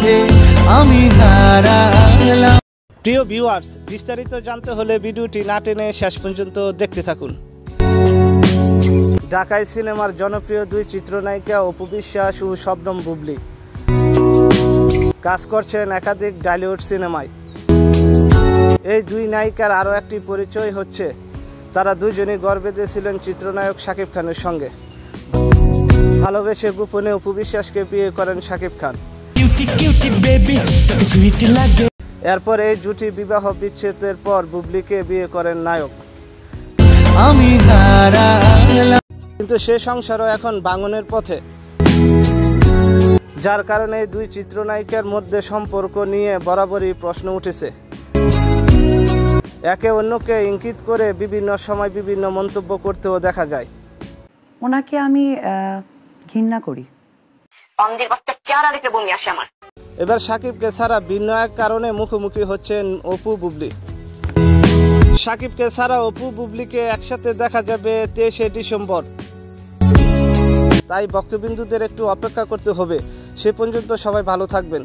মাঝে আমি হারালাম। প্রিয় ভিউয়ার্স, বিস্তারিত জানতে হলে ভিডিওটি না টেনে শেষ পর্যন্ত দেখতে থাকুন। ঢাকাই সিনেমার জনপ্রিয় দুই চিত্রনায়িকা অপু বিশ্বাস ও শবনম বুবলী কাজ করছেন একাধিক ঢালিউড সিনেমায়। এই দুই নায়িকার আরও একটি পরিচয় হচ্ছে তারা দুজনেই ঘর বেঁধেছিলেন চিত্রনায়ক শাকিব খানের সঙ্গে। ভালোবেসে গোপনে অপু বিশ্বাসকে বিয়ে করেন শাকিব খান। এরপর এই জুটি বিবাহ বিচ্ছেদের পর বুবলীকে বিয়ে করেন নায়ক। আমি হারালাম। কিন্তু সে সংসারও এখন ভাঙনের পথে, যার কারণে দুই চিত্রনায়িকার মধ্যে সম্পর্ক নিয়ে বরাবরই প্রশ্ন উঠেছে। একে অন্যকে ইঙ্গিত করে বিভিন্ন সময় বিভিন্ন মন্তব্য করতেও দেখা যায়। ওনাকে আমি ঘৃণা করি। এবার শাকিবকে ছাড়া ভিন্ন এক কারণে মুখোমুখি হচ্ছেন অপু বুবলী। শাকিবকে ছাড়া অপু বুবলীকে একসাথে দেখা যাবে 23শে ডিসেম্বর। তাই ভক্তবিন্দুদের একটু অপেক্ষা করতে হবে। সে পর্যন্ত সবাই ভালো থাকবেন।